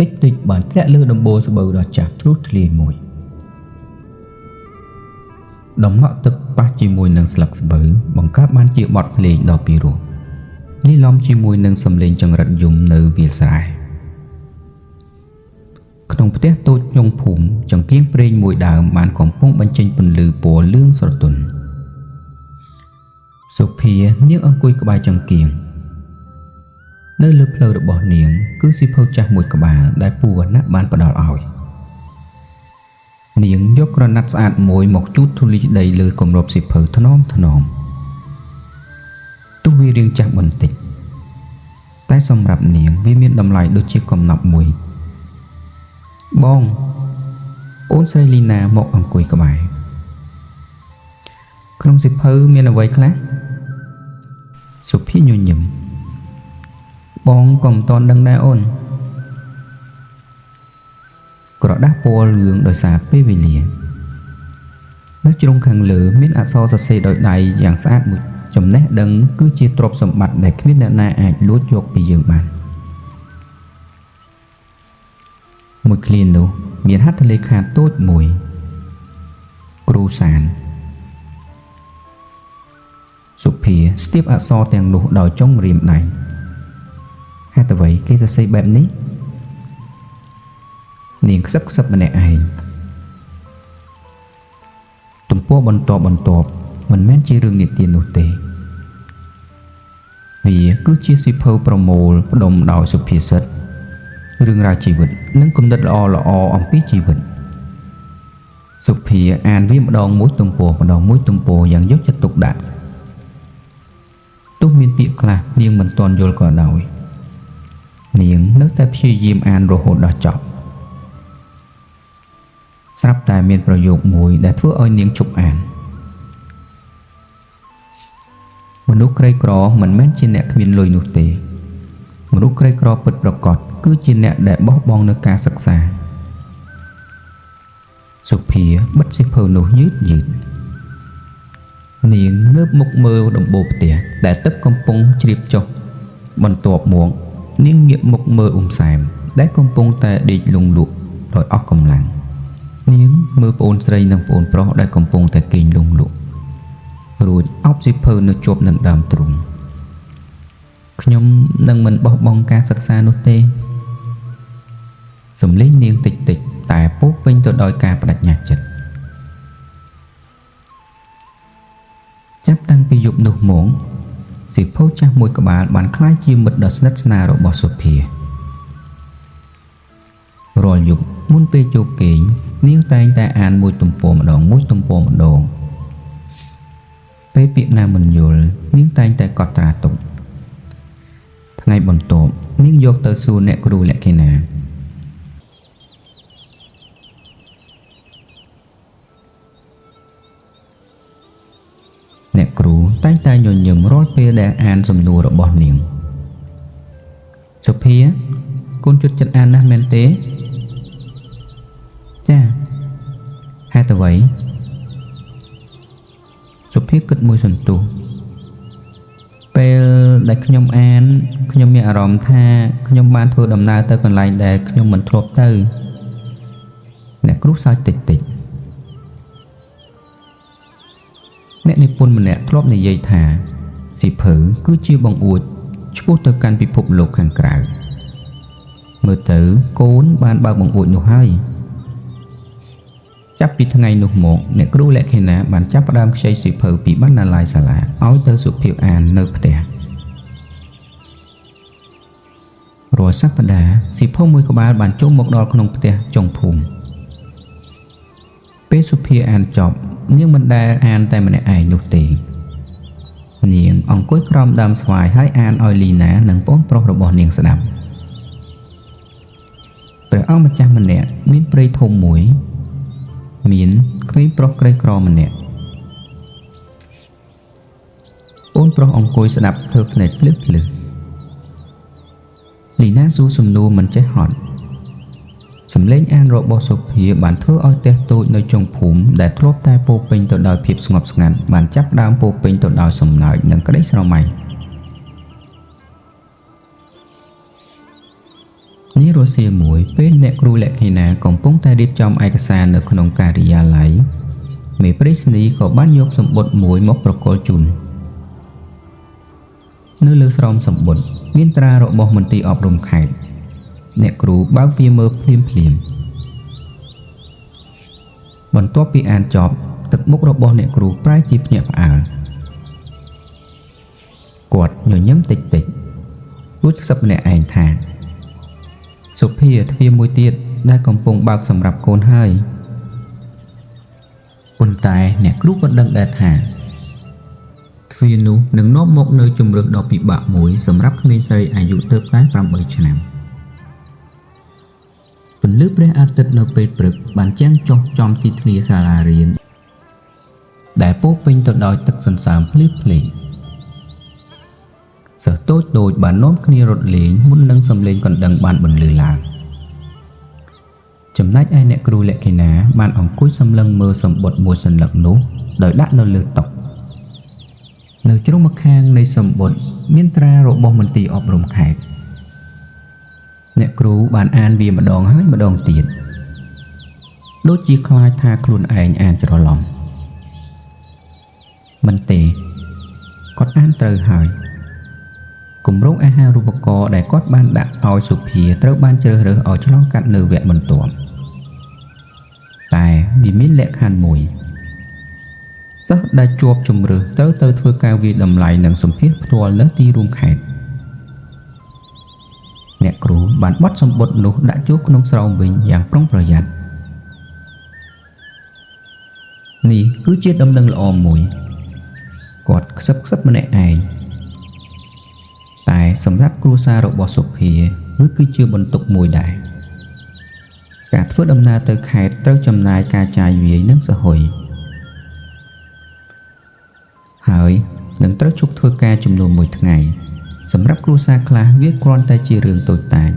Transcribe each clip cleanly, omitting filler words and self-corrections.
តិចបានធ្លាក់លើដំបូលស្បូវដ៏ចាស់ទ្រុឌធ្លាយមួយដំណក់ទឹកប៉ះជាមួយនឹងស្លឹកស្បូវបង្កើតបានជាបទភ្លេងដ៏ពីរោះលាយឡំជាមួយនឹងសំឡេងចង្រិតយំនៅវាលស្រែក្នុងផ្ទះតូចក្នុងភូមិចង្កៀងប្រេងមួយដើមបានកំពុងបញ្ចេញពន្លឺពណ៌លឿងស្រទន់សុភានាងអង្គុយក្បែរចង្កៀងនៅលើភ្លៅរបស់នាងគឺសៀវភៅចាស់មួយក្បាលដែលពូវណ្ណៈបានផ្ដល់ឲ្យនាងយកក្រណាត់ស្អាតមួយមកជូតធូលីដីលើគម្របសៀវភៅថ្នមទោះវារាងចាស់បន្តិចតែសម្រាប់នាងវាមានតម្លៃដូចជាកំណប់មួយបងអូនស្រីលីណាមកអង្គុយក្បែរក្នុងសៀវភៅមានអ្វីខ្លះសុភាញញឹមបងក៏មិនទាន់ដឹងដែរអូនក្រដាស់ពណ៌លឿងដោយសារពេលវេលានៅជ្រុងខាងលើមានអក្សរសរសេរដោយដៃយ៉ាងស្អាតមួយចំណេះដឹងគឺជាទ្រព្យសម្បត្តិដែលគ្មានអ្នកណាអាចលួចយកពីយើងបានមួយឃ្លានោះមានហត្ថលេខាតូចមួយគ្រូសានសុភាស្ទាបអក្សរទាំងនោះដោយចុងម្រាមដៃហេតុអ្វីគេសរសេរបែបនេះនាងខ្សឹបខ្សឹបម្នាក់ឯងទំព័របន្តមិនមែនជារឿងនិទាននោះទេវាគឺជាសៀវភៅប្រមូលផ្ដុំដោយសុភាសិតរឿងរ៉ាវជីវិតនិងគំនិតល្អអំពីជីវិតសុភាអានវាម្ដងមួយទំព័រយ៉ាងយកចិត្តទុកដាក់ទោះមានពាក្យខ្លះនាងមិនទាន់យល់ក៏ដោយនាងនៅតែព្យាយាមអានរហូតដល់ចប់ស្រាប់តែមានប្រយោគមួយដែលធ្វើឲ្យនាងជប់អានមនុស្សក្រីក្រមិនមែនជាអ្នកគ្មានលុយនោះទេមនុស្សក្រីក្រពិតប្រាកដគឺជាអ្នកដែលបោះបង់នូវការសិក្សាសុភាបិទសៀវភៅនោះយឺតនាងងើបមុខមើលដំបូលផ្ទះដែលទឹកកំពុងជ្រាបចុះបន្ទាប់មកនាងងាកមុខមើលសែមដែលកំពុងតែដេកលង់លក់ដោយអស់កម្លាំងនាងមើលប្អូនស្រីនិងប្អូនប្រុសដែលកំពុងតែគេងលង់លក់រួចអោបសៀវភៅនៅជាប់នឹងដើមទ្រូងខ្ញុំនឹងមិនបោះបង់ការសិក្សានោះទេសំឡេងនាងតិចតែពោរពេញទៅដោយការបដិញ្ញាចិត្តចាប់តាំងពីយប់នោះមកសៀវភៅចាស់មួយក្បាលបានក្លាយជាមិត្តដ៏ស្និទ្ធស្នាលរបស់សុភារាល់យប់មុនពេលចូលគេងនាងតែងតែអានមួយទំព័រម្ដងពេលពាក្យណាមិនយល់នាងតែងតែកត់ត្រាទុកថ្ងៃបន្ទាប់នាងយកទៅសួរអ្នកគ្រូលក្ខិណាអ្នកគ្រូតែងតែញញឹមរាល់ពេលដែលអានសំណួររបស់នាងសុភាកូនជួយចិត្តអានណាស់មែនទេចាហេតុអ្វីសុភាគិតមួយសន្ទុះពេលដែលខ្ញុំអានខ្ញុំមានអារម្មណ៍ថាខ្ញុំបានធ្វើដំណើរទៅកន្លែងដែលខ្ញុំមិនធ្លាប់ទៅអ្នកគ្រូសើចតិចអ្នកនិពន្ធម្នាក់ធ្លាប់និយាយថាសៀវភៅគឺជាបង្អួចឆ្ពោះទៅកាន់ពិភពលោកខាងក្រៅមើលទៅកូនបានបើកបង្អួចនោះហើយចាប់ពីថ្ងៃនោះមកអ្នកគ្រូលក្ខិណាបានចាប់ផ្ដើមខ្ចីសៀវភៅពីបណ្ណាល័យសាលាឲ្យទៅសុភាអាននៅផ្ទះរាល់សប្តាហ៍សៀវភៅមួយក្បាលបានចូលមកដល់ក្នុងផ្ទះចុងភូមិពេលសុភាអានចប់នាងមិនដែលអានតែម្នាក់ឯងនោះទេនាងអង្គុយក្រោមដើមស្វាយហើយអានឲ្យលីណានិងប្អូនប្រុសរបស់នាងស្ដាប់ព្រះអង្គម្ចាស់ម្នាក់មានព្រៃធំមួយមានក្មេងប្រុសក្រីក្រម្នាក់អូនប្រុសអង្គុយស្ដាប់ធ្វើភ្នែកភ្លឹះលីណាសួរសំណួរមិនចេះហត់សំឡេងអានរបស់សុភាបានធ្វើឲ្យផ្ទះតូចនៅចុងភូមិដែលធ្លាប់តែពោរពេញទៅដោយភាពស្ងប់ស្ងាត់បានចាប់ផ្ដើមពោរពេញទៅដោយសំណើចនិងក្តីស្រមៃ នេះរសៀលមួយពេលអ្នកគ្រូលក្ខិណាកំពុងតែរៀបចំឯកសារនៅក្នុងការិយាល័យមេប្រេសនីក៏បានយកសម្បត្តិមួយមកប្រគល់ជូននៅលើស្រោមសម្បត្តិមានត្រារបស់មន្ទីរអប់រំខេត្តអ្នកគ្រូបើកវាមើលភ្លាមបន្ទាប់ពីអានចប់ទឹកមុខរបស់អ្នកគ្រូប្រែជាភ្ញាក់ផ្អើលគាត់ញញឹមតិចរួចខ្សឹបម្នាក់ឯងថាសុភាទ្វារមួយទៀតដែលកំពុងបើកសម្រាប់កូនហើយប៉ុន្តែអ្នកគ្រូក៏ដឹងដែរថាទ្វារនោះនឹងនាំមកនៅជំរឿនដ៏ពិបាកមួយសម្រាប់ក្មេងស្រីអាយុទើបតែ8ឆ្នាំពន្លឺព្រះអាទិត្យនៅពេលព្រឹកបានចាំងចុះចំទីធ្លាសាលារៀនដែលពោពេញទៅដោយទឹកសន្សើមភ្លឺភ្លេងសិស្សតូចបាននាំគ្នារត់លេងមុននឹងសំឡេងកណ្ដឹងបានបន្លឺឡើងចំណែកឯអ្នកគ្រូលក្ខិណាបានអង្គុយសម្លឹងមើលសម្បត្តិមួយសន្លឹកនោះដោយដាក់នៅលើតុនៅជ្រុងម្ខាងនៃសម្បត្តិមានត្រារបស់មន្ទីរអប់រំខេត្តអ្នកគ្រូបានអានវាម្ដងហើយម្ដងទៀតដូចជាខ្លាចថាខ្លួនឯងអានច្រឡំមិនទេគាត់អានត្រូវហើយគម្រោងអាហារូបករណ៍ដែលគាត់បានដាក់ឲ្យសុភាត្រូវបានជ្រើសរើសឲ្យឆ្លងកាត់នៅវគ្គបន្ទាប់តែវាមានលក្ខខណ្ឌមួយសិស្សដែលជាប់ជំរឿសត្រូវទៅធ្វើការវិតម្លៃនិងសម្ភាសផ្ទាល់នៅទីរួមខេត្តអ្នកគ្រូបានបត់សម្បត្តិនោះដាក់ចូលក្នុងស្រោមវិញយ៉ាងប្រុងប្រយ័ត្ននេះគឺជាដំណឹងល្អមួយគាត់ខ្សឹបម្នាក់ឯងតែសម្រាប់គ្រួសាររបស់សុភាវាគឺជាបន្ទុកមួយដែរការធ្វើដំណើរទៅខេត្តត្រូវចំណាយការចាយវាយនិងសហុយហើយនឹងត្រូវជប់ធ្វើការចំនួន1ថ្ងៃសម្រាប់គ្រួសារខ្លះវាគ្រាន់តែជារឿងតូចតាច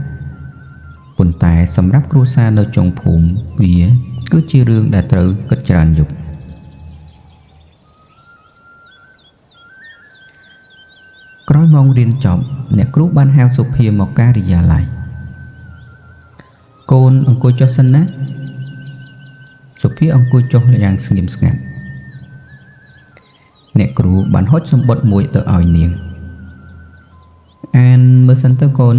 ប៉ុន្តែសម្រាប់គ្រួសារនៅចុងភូមិវាគឺជារឿងដែលត្រូវគិតច្រើនយប់ក្រោយម៉ោងរៀនចប់អ្នកគ្រូបានហៅសុភាមកការិយាល័យកូនអង្គុយចុះសិនណាសុភាអង្គុយចុះយ៉ាងស្ងៀមស្ងាត់អ្នកគ្រូបានហុចសម្បត្តិមួយទៅឲ្យនាងអានមើលសិនទៅកូន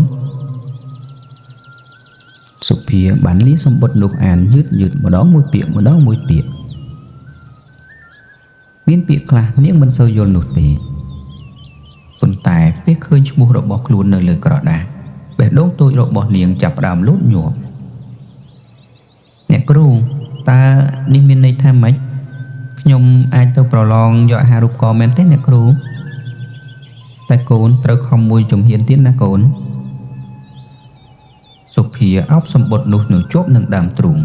សុភាបានលាសម្បត្តិនោះអានយឺតម្ដងមួយពាក្យមានពាក្យខ្លះនាងមិនសូវយល់នោះទេប៉ុន្តែពេលឃើញឈ្មោះរបស់ខ្លួននៅលើក្រដាសបេះដូងតូចរបស់នាងចាប់ផ្ដើមលូតញាប់អ្នកគ្រូតើនេះមានន័យថាម៉េចខ្ញុំអាចទៅប្រឡងយកអាហារូបករណ៍មែនទេអ្នកគ្រូតែកូនត្រូវខំមួយជំហានទៀតណាកូនសុភាអោបសម្បត្តិនោះនៅជាប់នឹងដើមទ្រូង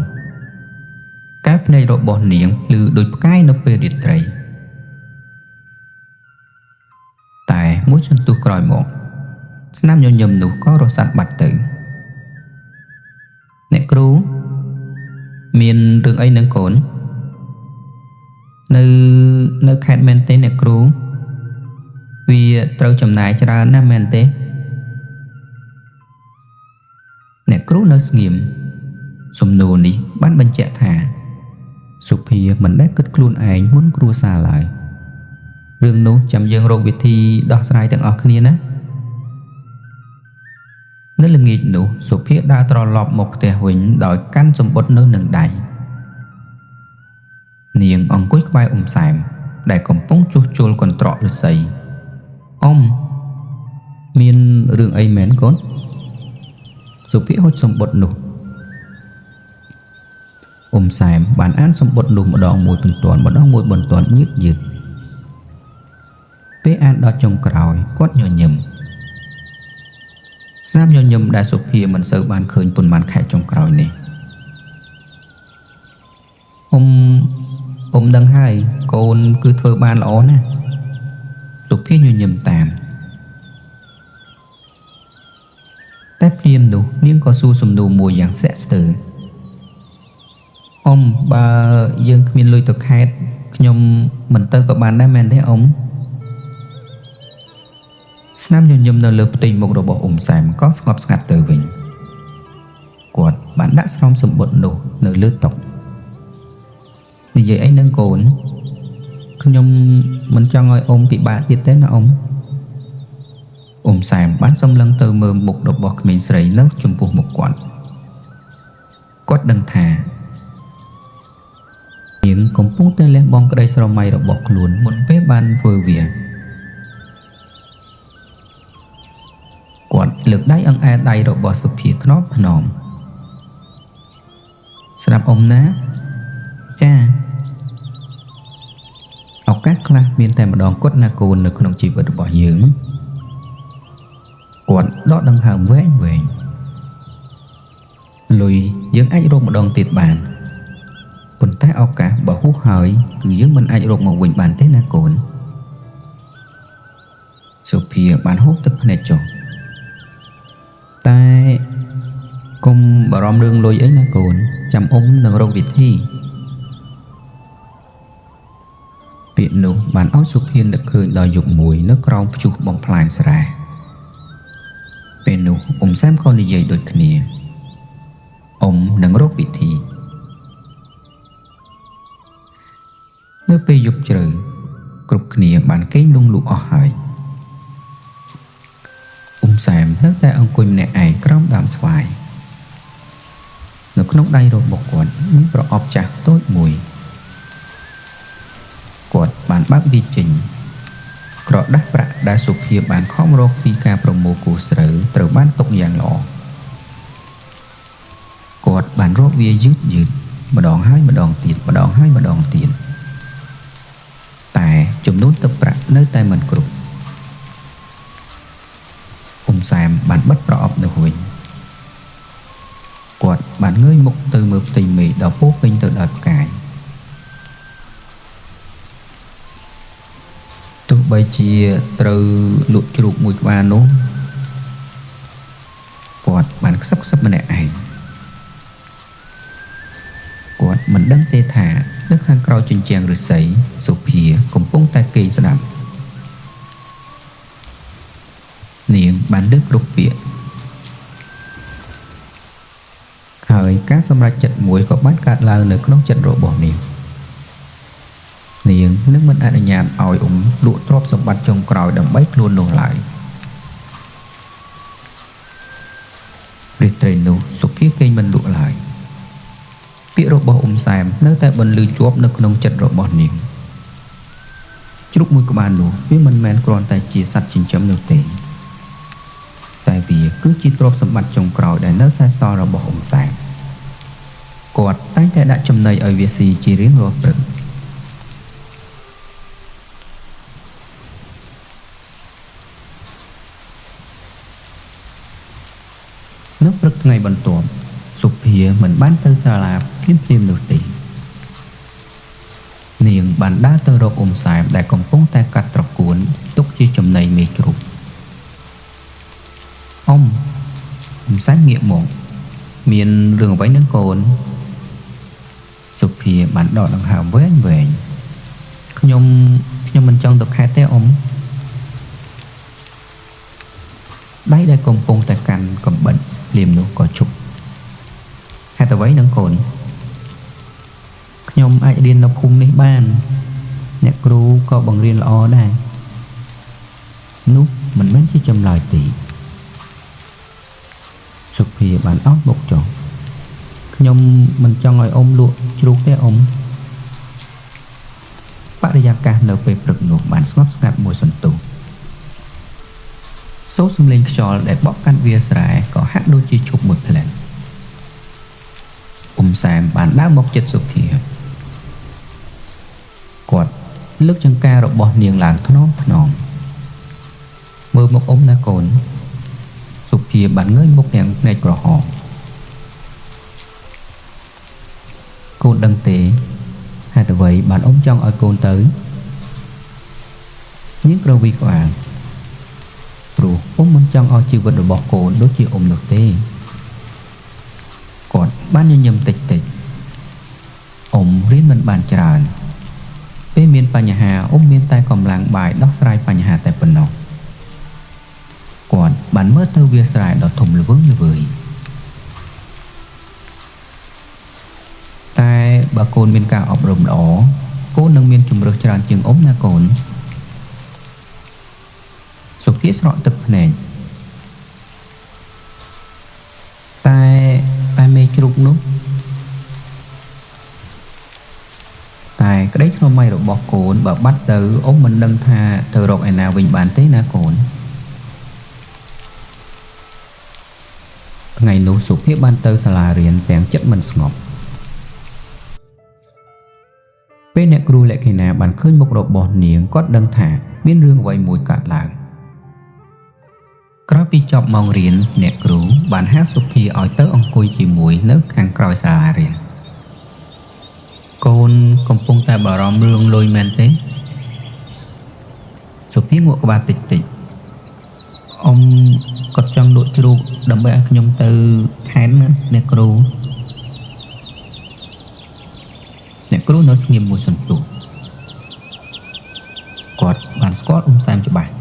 កែភ្នែករបស់នាងភ្លឺដូចផ្កាយនៅពេលរាត្រីតែមួយសន្ទុះក្រោយមកស្នាមញញឹមនោះក៏រសាត់បាត់ទៅអ្នកគ្រូមានរឿងអីនឹងកូននៅខេត្តមែនទេអ្នកគ្រូវាត្រូវចំណាយច្រើនណាស់មែនទេអ្នកគ្រូនៅស្ងៀមសំណួរនេះបានបញ្ជាក់ថាសុភាមិនដែលគិតខ្លួនឯងមុនគ្រួសារឡើយរឿងនោះចាំយើងរកវិធីដោះស្រាយទាំងអស់គ្នាណានៅល្ងាចនោះសុភាដើរត្រឡប់មកផ្ទះវិញដោយកាន់សម្បត្តិនៅនឹងដៃនាងអង្គុយក្បែរអ៊ំសែមដែលកំពុងជួសជុលកន្ត្រកឫស្សីអ៊ំមានរឿងអីមែនកូនសុភាហុចសម្បត្តិនោះអ៊ំសែមបានអានសម្បត្តិនោះម្ដងមួយបន្ទាន់យឺតពេលអានដល់ចុងក្រោយគាត់ញញឹមស្នាមញញឹមដែលសុភាមិនសូវបានឃើញប៉ុន្មានខែចុងក្រោយនេះអ៊ំដឹងហើយកូនគឺធ្វើបានល្អណាស់សុភាញញឹមតាមតែព្រាមនោះនាងក៏សួរសំណួរមួយយ៉ាងស្ទាក់ស្ទើរអ៊ំបើយើងគ្មានលុយទៅខេត្តខ្ញុំមិនទៅក៏បានដែរមែនទេអ៊ំស្នាមញញឹមនៅលើផ្ទៃមុខរបស់អ៊ំសែមក៏ស្ងប់ស្ងាត់ទៅវិញ គាត់បានដាក់ស្រោមសម្បត្តិនោះនៅលើតុនិយាយអីនឹងកូនខ្ញុំមិនចង់ឲ្យអ៊ំពិបាកទៀតទេណាអ៊ំអ៊ំសែមបានសម្លឹងទៅមើលមុខរបស់ក្មេងស្រីនៅចំពោះមុខគាត់ដឹងថានាងកំពុងតែលះបង់ក្តីស្រមៃរបស់ខ្លួនមុនពេលបានធ្វើវាគាត់លើកដៃអង្អែលដៃរបស់សុភាថ្នមថ្នមស្រាប់អ៊ំណាចាឱកាសខ្លះមានតែម្ដងគត់ណាកូននៅក្នុងជីវិតរបស់យើងគាត់ដកដង្ហើមវែងវែងលុយយើងអាចរកម្ដងទៀតបានប៉ុន្តែឱកាសបើហួសហើយគឺយើងមិនអាចរកមកវិញបានទេណាកូនសុភាបានហូបទឹកភ្នែកចុះតែកុំបារម្ភរឿងលុយអីណាកូនចាំអ៊ំនឹងរកវិធីពាក្យនោះបានឲ្យសុភានឹកឃើញដល់យប់មួយនៅក្រោមព្យុះបំផ្លាញស្រែពេលនោះអ៊ំសែមក៏និយាយដូចគ្នាអ៊ំនឹងរកវិធីនៅពេលយប់ជ្រៅគ្រប់គ្នាបានគេងលង់លក់អស់ហើយអ៊ំសែមនៅតែអង្គុយម្នាក់ឯងក្រោមដើមស្វាយនៅក្នុងដៃរបស់គាត់មានប្រអប់ចាស់តូចមួយគាត់បានបើកវាចេញក្រដាស់ប្រាក់ដែលសុភាបានខំរកពីការប្រមូលគូស្រូវត្រូវបានទុកយ៉ាងល្អគាត់បានរកវាយឺតម្ដងហើយម្ដងទៀតម្ដងហើយម្ដងទៀតតែចំនួនទឹកប្រាក់នៅតែមិនគ្រប់អ៊ំសែមបានបិទប្រអប់នោះវិញគាត់បានងើយមុខទៅមើលផ្ទៃមេឃដ៏ពោរពេញទៅដោយផ្កាយទោះបីជាត្រូវលក់ជ្រូកមួយក្បាលនោះគាត់បានខ្សឹបម្នាក់ឯងគាត់មិនដឹងទេថានៅខាងក្រោយជញ្ជាំងឫស្សីសុភាកំពុងតែគេងស្ដាប់នាងបានលើកគ្រប់ពាក្យហើយការសម្រេចចិត្តមួយក៏បានកើតឡើងនៅក្នុងចិត្តរបស់នាងនឹងមិនអនុញ្ញាតឲ្យអ៊ំលក់ទ្រព្យសម្បត្តិចុងក្រោយដើម្បីខ្លួននោះឡើយព្រះត្រីនោះសុភាគេងមិនលក់ឡើយពាក្យរបស់អ៊ំសែមនៅតែបន្លឺជាប់នៅក្នុងចិត្តរបស់នាងជ្រូកមួយក្បាលនោះវាមិនមែនគ្រាន់តែជាសត្វចិញ្ចឹមនោះទេតែវាគឺជាទ្រព្យសម្បត្តិចុងក្រោយដែលនៅសេសសល់របស់អ៊ំសែមគាត់តែងតែដាក់ចំណីឲ្យវាស៊ីជារៀងរាល់ព្រឹកនៅព្រឹកថ្ងៃបន្ទាប់សុភាមិនបានទៅសាលាភ្លាមនោះទេនាងបានដើរទៅរកអ៊ំសែមដែលកំពុងតែកាត់ត្រកួនទុកជាចំណីមេជ្រូកអ៊ំសែមងាកមកមានរឿងអ្វីនឹងកូនសុភាបានដកដង្ហើមវែងខ្ញុំមិនចង់ទៅខេត្តទេអ៊ំដៃដែលកំពុងតែកាន់កំបិតភ្លាមនោះក៏ជប់ហេតុអ្វីនឹងកូនខ្ញុំអាចរៀននៅភូមិនេះបានអ្នកគ្រូក៏បង្រៀនល្អដែរនោះមិនមែនជាចម្លើយទេសុភាបានអោបមុខចុះខ្ញុំមិនចង់ឲ្យអ៊ំលក់ជ្រូកទេអ៊ំបរិយាកាសនៅពេលព្រឹកនោះបានស្ងប់ស្ងាត់មួយសន្ទុះសូរសំឡេងខ្យល់ដែលបក់កាន់វាលស្រែក៏ហាក់ដូចជាឈប់មួយផ្លែតអ៊ំសែមបានដើរមកជិតសុភាគាត់លើកចង្ការរបស់នាងឡើងថ្នមមើលមកអ៊ំណាកូនសុភាបានងើយមុខយ៉ាងភ្នែកក្រហមកូនដឹងទេហេតុអ្វីបានអ៊ំចង់ឲ្យកូនទៅនាងក្រវីក្បាលព្រោះអ៊ំមិនចង់ឲ្យជីវិតរបស់កូនដូចជាអ៊ំនោះទេគាត់បានញញឹមតិចអ៊ំរៀនមិនបានច្រើនពេលមានបញ្ហាអ៊ំមានតែកម្លាំងបាយដោះស្រាយបញ្ហាតែប៉ុណ្ណោះគាត់បានមើលទៅវាលស្រែដ៏ធំល្វឹងល្វើយ bà côn miên cao ọc rùm đỏ cô nâng miên chùm rực tràn chừng ốm na côn sụp phía sọ tập nền tai mê chụp nút tại cái đấy nó may rồi bọc cồn và bắt từ ốm mình nâng tha từ rồi ai nào bình bản tế na cồn ngày nụ sụp phía ban tơ là riêng tiếng chất mình ngọc bên nè cừu lại khi nào bạn khơi một độ bọt niềng cót đăng thả biến rương quay mùi cạn làng có bị chọc mong riêng nè cừu bạn hát sụp phía ở tớ ông cùi chỉ mùi nước hàng còi là riêng côn công pung ta bảo ròm rương lôi men tế sụp phía ngộ của bà tịch tịch ông có trong đội chru đầm bè nhung từ khán nè cừu nó nghiêm một sân tụ quạt bàn squat xem cho bạn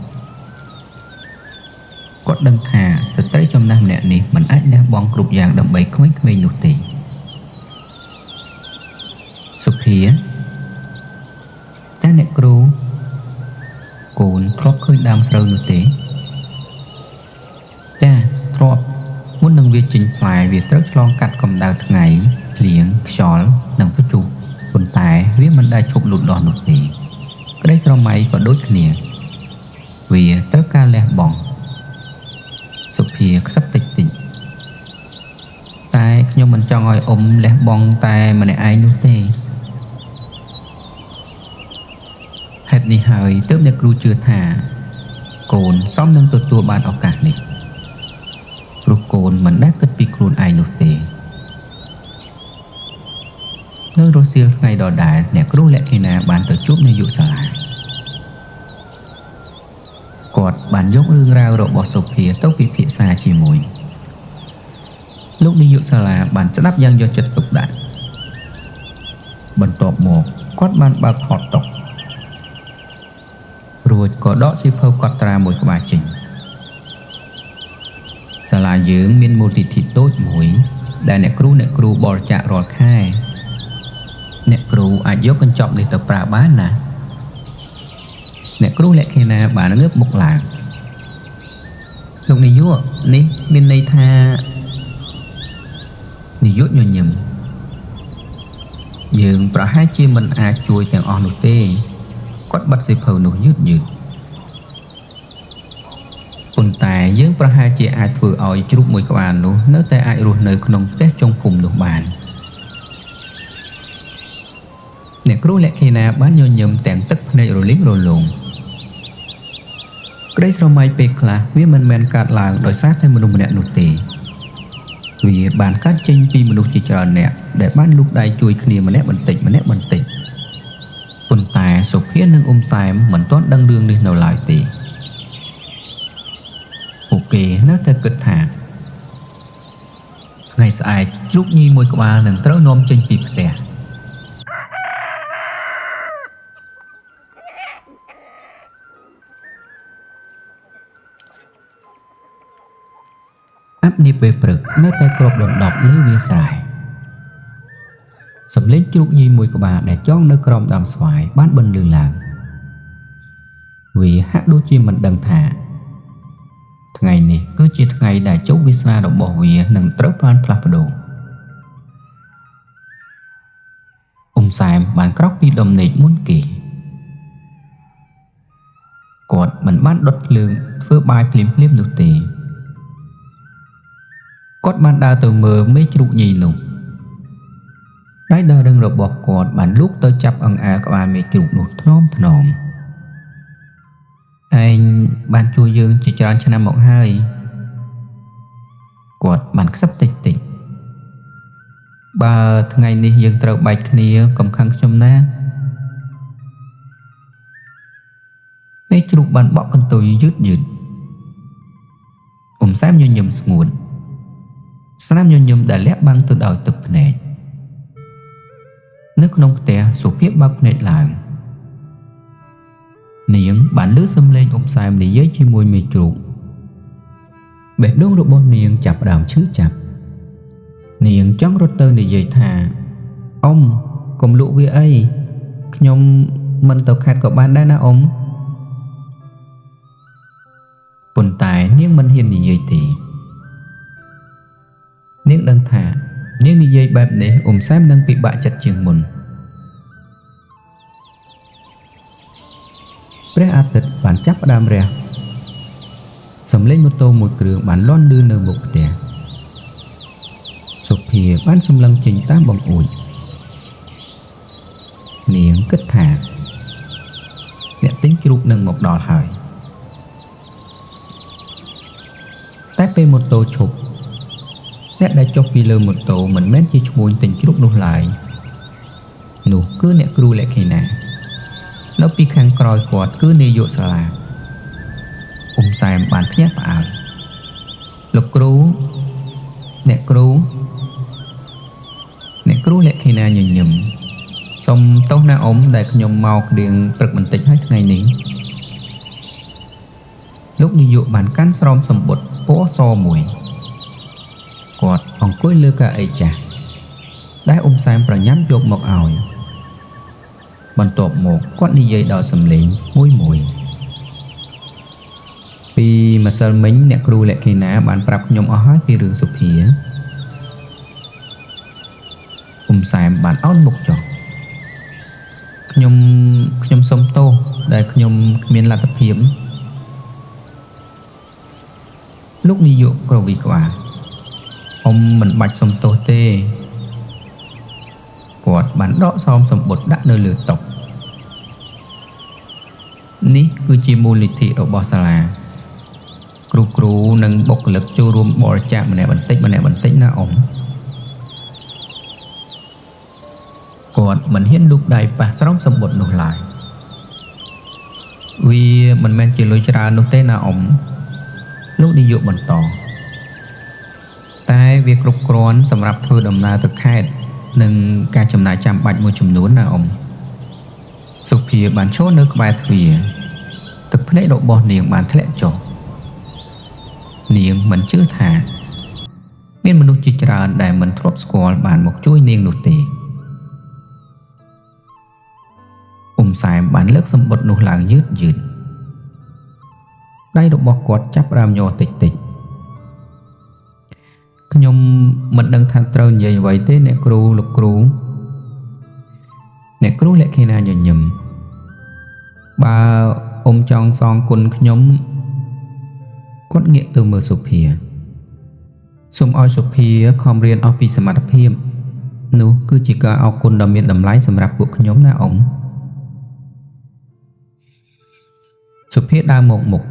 quạt đăng thà sẽ tới trong năm nè này mình ách ra bong cục vàng đầm bầy không mấy nụ tì sụp hía cha nè cừu cồn thọp khơi đam sâu nụ tì cha thọp muốn nâng việc trình phải việc rất long cắt cầm đào ngày liền xóa nâng với chuคนตายวิมันได้ชบหลุดดอนหลุดปีก็ได้สมัยก็ដូចគ្នាវាត្រូវការលះបង់សុភាខ្សឹបតិចតិចតែខ្ញុំមិនចង់ឲ្យអ៊ំលះបង់តែម្នាក់ឯងនោះទេហេតុនេះហើយទើបអ្នកគ្រូជឿថាកូនសមនឹងទទួលបានឱកាសនេះព្រោះកូនមិនដែលគិតពីខ្លួនឯងនោះទេនៅរសៀលថ្ងៃដដែលអ្នកគ្រូលក្ខិណាបានទៅជួបនាយកសាលាគាត់បានយករឿងរ៉ាវរបស់សុភាទៅពិភាក្សាជាមួយលោកនាយកសាលាបានស្ដាប់យ៉ាងយកចិត្តទុកដាក់បន្ទាប់មកគាត់បានបើកថតតុរួចក៏ដកសៀវភៅកត់ត្រាមួយក្បាលចេញសាលាយើងមានមូលនិធិតូចមួយដែលអ្នកគ្រូបរិច្ចាគរាល់ខែអ្នកគ្រូអាចយកកញ្ចប់នេះទៅប្រើបានណាអ្នកគ្រូលក្ខិណាបានងើបមុខឡើងលោកនាយកនេះមានន័យថានាយកញញឹមយើងប្រហែលជាមិនអាចជួយទាំងអស់នោះទេគាត់បិទសៀវភៅនោះយឺតប៉ុន្តែយើងប្រហែលជាអាចធ្វើឲ្យជ្រូកមួយក្បាលនោះនៅតែអាចរស់នៅក្នុងផ្ទះចុងភូមិនោះបានអ្នកគ្រូលក្ខិណាបានញញឹមទាំងទឹកភ្នែករលីងរលោងក្តីស្រមៃពេលខ្លះវាមិនមែនកើតឡើងដោយសារតែមនុស្សម្នាក់នោះទេវាបានកើតចេញពីមនុស្សជាច្រើនអ្នកដែលបានលូកដៃជួយគ្នាម្នាក់បន្តិចប៉ុន្តែសុភានិងអ៊ុំសែមមិនទាន់ដឹងរឿងនេះនៅឡើយទេពួកគេនៅតែគិតថាថ្ងៃស្អែកជ្រូកញីមួយក្បាលនឹងត្រូវនាំចេញពីផ្ទះនេះពេលព្រឹកនៅតែគ្របដណ្ដប់លើវាស្រែសំឡេងជ្រូកញីមួយក្បាលដែលចងនៅក្រោមដើមស្វាយបានបន្លឺឡើងវាហាក់ដូចជាមិនដឹងថាថ្ងៃនេះគឺជាថ្ងៃដែលជោគវាសនារបស់វានឹងត្រូវបានផ្លាស់ប្ដូរអ៊ុំសែមបានក្រោកពីដំណេកមុនគេគាត់មិនបានដុតភ្លើងធ្វើបាយភ្លាមនោះទេគាត់បានដើរទៅមើលមេជ្រូកញីនោះដៃដើររឹងរបស់គាត់បានលូកទៅចាប់អង្អែលក្បាលមេជ្រូកនោះថ្នមឯងបានជួយយើងជាច្រើនឆ្នាំមកហើយគាត់បានខ្សឹបតិចបើថ្ងៃនេះយើងត្រូវបែកគ្នាកុំខឹងខ្ញុំណាមេជ្រូកបានបក់កន្ទុយយឺតអ៊ុំសែមញញឹមស្ងួនស្នាមញញឹមដែលលាក់បាំងទៅដោយទឹកភ្នែកនៅក្នុងផ្ទះសុភាបើកភ្នែកឡើងនាងបានឮសំឡេងអ៊ុំសែមនិយាយជាមួយមេជ្រូកបេះដូងរបស់នាងចាប់ផ្ដើមឈឺចាប់នាងចង់រត់ទៅនិយាយថាអ៊ំ កុំលក់វាអីខ្ញុំមិនទៅខេត្តក៏បានដែរណាអ៊ំប៉ុន្តែនាងមិនហ៊ាននិយាយទេនាងដឹងថានាងនិយាយបែបនេះអ៊ំសែមនឹងពិបាកចិត្តជាងមុនព្រះអាទិត្យបានចាប់ផ្ដើមរះសំឡេងម៉ូតូមួយគ្រឿងបានលាន់ឮនៅមុខផ្ទះសុភាបានសម្លឹងចេញតាមបង្អួចនាងគិតថាអ្នកទិញជ្រូកនឹងមកដល់ហើយតែពេលម៉ូតូឈប់អ្នកដែលចុះពីលើម៉ូតូមិនមែនជាឈ្មួញទិញជ្រូកនោះឡើយនោះគឺអ្នកគ្រូលក្ខិណានៅពីខាងក្រោយគាត់គឺនាយកសាលាអ៊ំសែមបានភ្ញាក់ផ្អើលលោកគ្រូអ្នកគ្រូលក្ខិណាញញឹមសូមទោសណាអ៊ំដែលខ្ញុំមករៀងព្រឹកបន្តិចហើយថ្ងៃនេះលោកនាយកបានកាន់ស្រោមសម្បុត្រពណ៌សមួយគាត់អង្គុយលើកៅអីចាស់ដែលអ៊ំសែមប្រញាប់យកមកឲ្យបន្ទាប់មកគាត់និយាយដល់សំឡេងមួយពីម្សិលមិញអ្នកគ្រូលក្ខិណាបានប្រាប់ខ្ញុំអស់ហើយពីរឿងសុភាអ៊ំសែមបានអោនមុខចុះខ្ញុំសុំទោសដែលខ្ញុំគ្មានលទ្ធភាពលោកនាយកក្រវីក្បាលអ៊ំមិនបាច់សុំទោសទេគាត់បានដកស្រោមសម្បុត្រដាក់នៅលើតុនេះគឺជាមូលនិធិរបស់សាលាគ្រូនិងបុគ្គលិកចូលរួមបរិច្ចាគម្នាក់បន្តិចណាអ៊ំគាត់មិនហ៊ានលូកដៃប៉ះស្រោមសម្បុត្រនោះឡើយវាមិនមែនជាលុយច្រើននោះទេណាអ៊ំលោកនាយកបន្តតែវាគ្រប់គ្រាន់សម្រាប់ធ្វើដំណើរទៅខេត្តនិងការចំណាយចាំបាច់មួយចំនួនណាអ៊ំសុភាបានឈរនៅក្បែរទ្វារទឹកភ្នែករបស់នាងបានធ្លាក់ចុះនាងមិនជឿថាមានមនុស្សជាច្រើនដែលមិនធ្លាប់ស្គាល់បានមកជួយនាងនោះទេអ៊ំសែមបានលើកសម្បុត្រនោះឡើងយឺតដៃរបស់គាត់ចាប់ផ្ដើមញ័រតិចខ្ញុំមិនដឹងថាត្រូវនិយាយអ្វីទេអ្នកគ្រូលោកគ្រូអ្នកគ្រូលក្ខិណាញញឹមបើអ៊ំចង់សងគុណខ្ញុំគាត់ងាកទៅមើលសុភាសូមឲ្យសុភាខំរៀនអស់ពីសមត្ថភាពនោះគឺជាការអរគុណដ៏មានតម្លៃសម្រាប់ពួកខ្ញុំណាអ៊ំសុភាដើរមកមុខ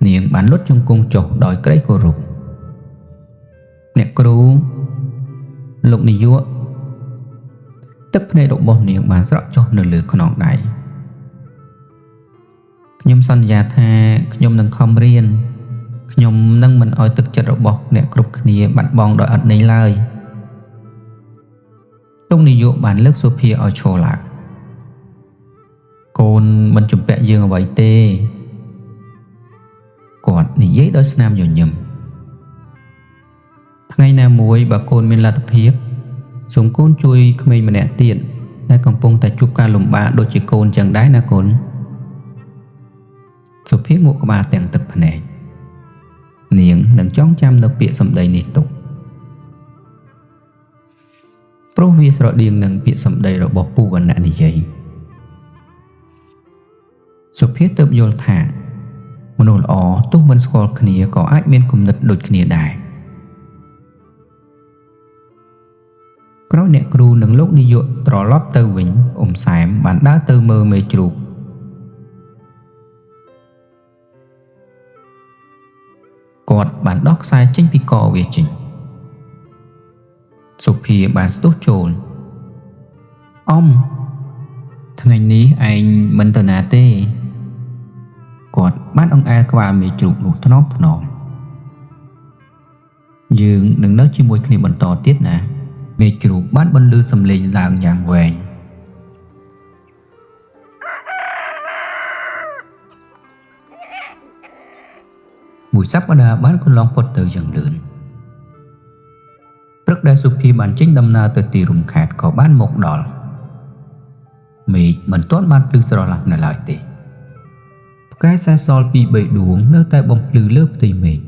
នាងបានលុតជង្គង់ចុះដោយក្រីគោរពអ្នកគ្រូលោកនាយកទឹកភ្នែករបស់នាងបានស្រក់ចុះនៅលើខ្នងដៃខ្ញុំសន្យាថាខ្ញុំនឹងខំរៀនខ្ញុំនឹងមិនឲ្យទឹកចិត្តរបស់អ្នកគ្រប់គ្នាបាត់បង់ដោយឥតន័យឡើយលោកនាយកបានលើកសុភាឲ្យឈរឡើងកូនមិនជំពាក់យើងអ្វីទេគាត់និយាយដោយស្នាមញញឹមថ្ងៃណាមួយបើកូនមានលទ្ធភាពសូមកូនជួយក្មេងម្នាក់ទៀតដែលកំពុងតែជួបការលំបាកដូចជាកូនចឹងដែរណាកូនសុភាងក់ក្បាលទាំងទឹកភ្នែកនាងនឹងចងចាំនៅពាក្យសម្ដីនេះទុកព្រោះវាស្រដៀងនឹងពាក្យសម្ដីរបស់ពូវណ្ណៈនិយាយសុភាទើបយល់ថាមនុស្សល្អទោះមិនស្គាល់គ្នាក៏អាចមានគំនិតដូចគ្នាដែរក្រោយអ្នកគ្រូនិងលោកនាយកត្រឡប់ទៅវិញអ៊ំសែមបានដើរទៅមើលមេជ្រូកគាត់បានដោះខ្សែចេញពីកវាចេញសុភាបានស្ទុះចូលអ៊ំថ្ងៃនេះឯងមិនទៅណាទេគាត់បានអង្អែលក្បាលមេជ្រូកនោះថ្នមយើងនឹងនៅជាមួយគ្នាបន្តទៀតណាមេជ្រូកបានបន្លឺសំឡេងឡើងយ៉ាងវែងមួយសប្តាហ៍បានកន្លងផុតទៅយ៉ាងលឿនព្រឹក ដែលសុភាបានចេញដំណើរទៅទីរំខាតក៏បានមកដល់មេឃមិនទាន់បានភ្លឺស្រឡះនៅឡើយទេផ្កាយសេសសល់ពី3ដួងនៅតែបំភ្លឺលើផ្ទៃមេឃ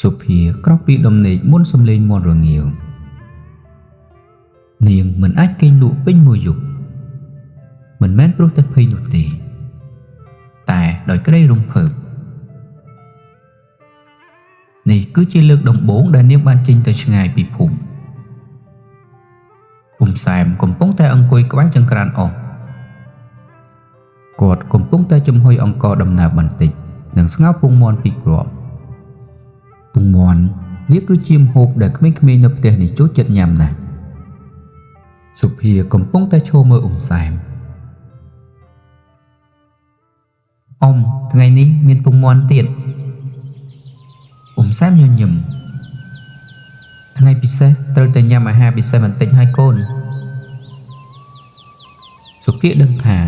សុភាក្រោកពីដំណេកមុនសំឡេងមាន់រងាវនាងមិនអាចគេងលក់ពេញមួយយប់មិនមែនព្រោះតែភ័យនោះទេតែដោយក្តីរំភើបនេះគឺជាលើកដំបូងដែលនាងបានចេញទៅឆ្ងាយពីភូមិសែមកំពុងតែអង្គុយក្បែរចង្ក្រានអស់គាត់កំពុងតែចំហុយអង្ករដំណើរបន្តិចនិងស្ងោរពងមាន់ពីគ្រាប់ពងមាន់វាគឺជាម្ហូបដែលក្មេងៗនៅផ្ទះនេះចូលចិត្តញ៉ាំណាស់សុភាកំពុងតែឈរមើលសែមថ្ងៃនេះមានពងមាន់ទៀតសែមញញឹមថ្ងៃពិសេសត្រូវតែញ៉ាំអាហារពិសេសបន្តិចហើយកូនសុភាដឹងថា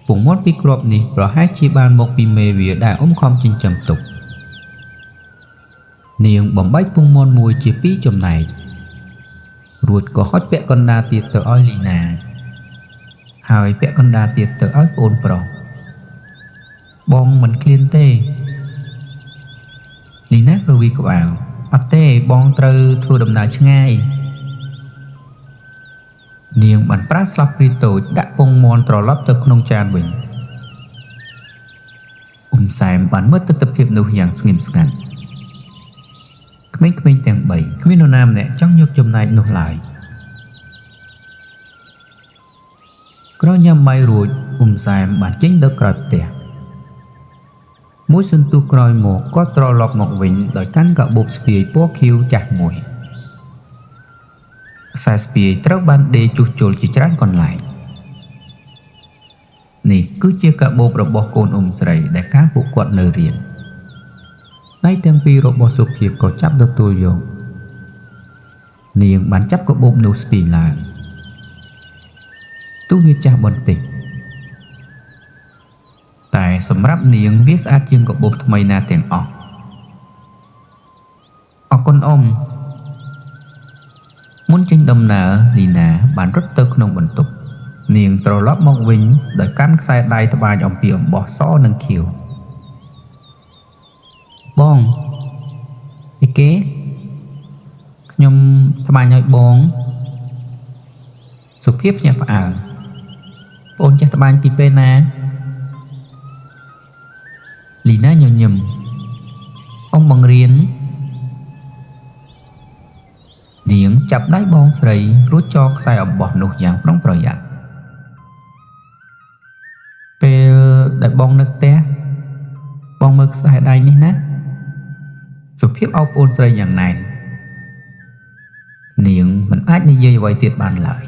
ពងមាន់ពីគ្រាប់នេះប្រហែលជាបានមកពីមេវាដែលខំចិញ្ចឹមទុកនាងបំបែកពងមាន់មួយជា2ចំណែករួចក៏ហុចពាក់កណ្ដាលទៀតទៅឲ្យលីណាហើយពាក់កណ្ដាលទៀតទៅឲ្យប្អូនប្រុសបងមិនឃ្លានទេលីណាក៏វិក្បាលអត់ទេបងត្រូវធ្វើដំណើរឆ្ងាយនាងបានប្រើស្លាបព្រាតូចដាក់ពងមាន់ត្រឡប់ទៅក្នុងចានវិញសែមបានមើលទស្សនភាពនោះយ៉ាងស្ងៀមស្ងាត់ក្មេងៗទាំង3គ្មាននរណាម្នាក់ចង់យកចំណែកនោះឡើយក្រោយញ៉ាំបាយរួចសែមបានចេញទៅក្រៅផ្ទះមួយសន្ទុះក្រោយមកគាត់ត្រឡប់មកវិញដោយកាន់កាបូបស្ពាយពណ៌ខៀវចាស់មួយខ្សែស្ពាយត្រូវបានដេរជួសជុលជាច្រើនកន្លែងនេះគឺជាកាបូបរបស់កូនស្រីដែលកាលពួកគាត់នៅរៀនដៃទាំងពីររបស់សុភាក៏ចាប់ទទួលយកនាងបានចាប់កាបូបនោះស្ពាយឡើងទោះវាចាស់បន្តិចតែសម្រាប់នាងវាស្អាតជាងកាបូបថ្មីណាទាំងអស់អរគុណមុនចេញដំណើរលីណាបានរត់ទៅក្នុងបន្ទប់នាងត្រឡប់មកវិញដោយកាន់ខ្សែដៃត្បាញអំពីអំបោះសនិងខៀវបងអីគេខ្ញុំត្បាញឲ្យបងសុភាពភ្ញាក់ផ្អើលបងចេះត្បាញពីពេលណាលីណាញញឹមបង្រៀននាងចាប់ដៃបងស្រីរួចចងខ្សែអំបោះនោះយ៉ាងប្រុងប្រយ័ត្នពេលដែលបងនៅផ្ទះបងមើលខ្សែដៃនេះណាសុភាពអោបប្អូនស្រីយ៉ាងណែននាងមិនអាចនិយាយអ្វីទៀតបានឡើយ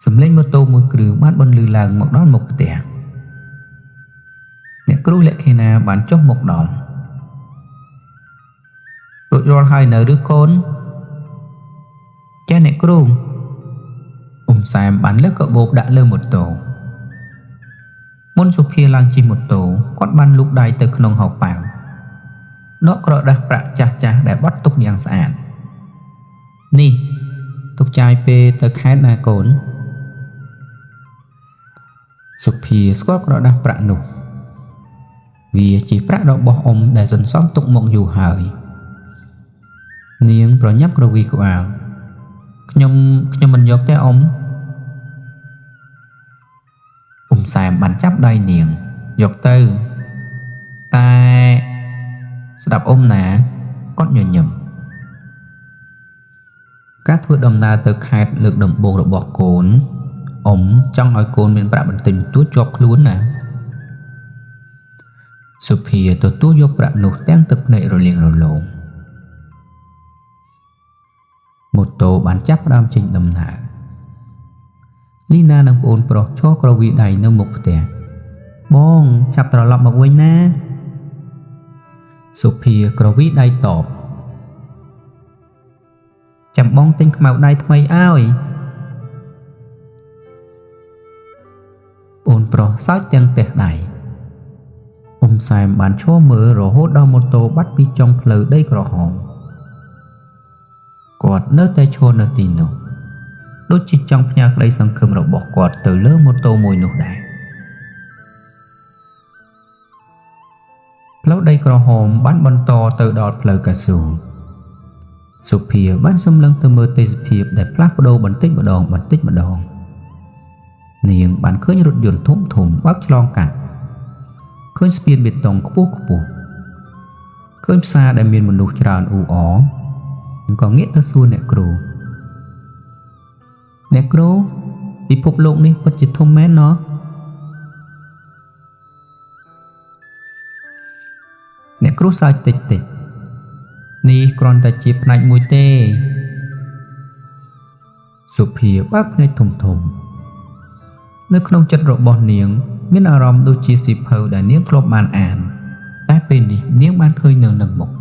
សំឡេងម៉ូតូមួយគ្រឿងបានបន្លឺឡើងមកដល់មុខផ្ទះអ្នកគ្រូលក្ខិណាបានចុះមកដល់រួចរាល់ហើយនៅឬកូនចាអ្នកគ្រូសែមបានលើកកាបូបដាក់លើម៉ូតូមុនសុភាឡើងជិះម៉ូតូគាត់បានលូកដៃទៅក្នុងហោប៉ៅដកក្រដាសប្រាក់ចាស់ដែលបត់ទុកយ៉ាងស្អាតនេះទុកចាយពេលទៅខេត្តណាកូនសុភាស្គាល់ក្រដាសប្រាក់នោះវាជាប្រាក់របស់ដែលសន្សំទុកមកយូរហើយនាងប្រញាប់ក្រវីក្បាលខ្ញុំមិនយកទេសែមបានចាប់ដៃនាងយកទៅតែស្ដាប់ណាគាត់ញញឹមការធ្វើដំណើរទៅខេត្តលើកដំបូងរបស់កូនចង់ឲ្យកូនមានប្រាក់បន្តិចបន្តួចជាប់ខ្លួនណាសុភាទទួលយកប្រាក់នោះទាំងទឹកភ្នែករលៀងរលោងម៉ូតូបានចាប់ផ្ដើមចេញដំណើរលីណានិងប្អូនប្រុសឈរក្រវីដៃនៅមុខផ្ទះបងចាប់ត្រឡប់មកវិញណាសុភាក្រវីដៃតបចាំបងទិញខ្មៅដៃថ្មីឲ្យប្អូនប្រុសសើចទាំងទះដៃ សែមបានឈរមើលរហូតដល់ម៉ូតូបាត់ពីចុងផ្លូវដីក្រហមគាត់នៅតែឈរនៅទីនោះដូចជាចង់ផ្ញើក្តីសង្ឃឹមរបស់គាត់ទៅលើម៉ូតូមួយនោះដែរផ្លូវដីក្រហមបានបន្តទៅដល់ផ្លូវកៅស៊ូសុភាបានសម្លឹងទៅមើលទេសភាពដែលផ្លាស់ប្ដូរបន្តិចម្ដងនាងបានឃើញរថយន្តធំបើកឆ្លងកាត់ឃើញស្ពានបេតុងខ្ពស់ឃើញផ្សារដែលមានមនុស្សច្រើនអ៊ូអរក៏ងាកទៅសួរអ្នកគ្រូពិភពលោកនេះពិតជាធំមែនណោះអ្នកគ្រូសើចតិចនេះគ្រាន់តែជាផ្នែកមួយទេសុភាបើកភ្នែកធំនៅក្នុងចិត្តរបស់នាងមានអារម្មណ៍ដូចជាសៀវភៅដែលនាងធ្លាប់បានអានតែពេលនេះនាងបានឃើញនៅនឹងមុខ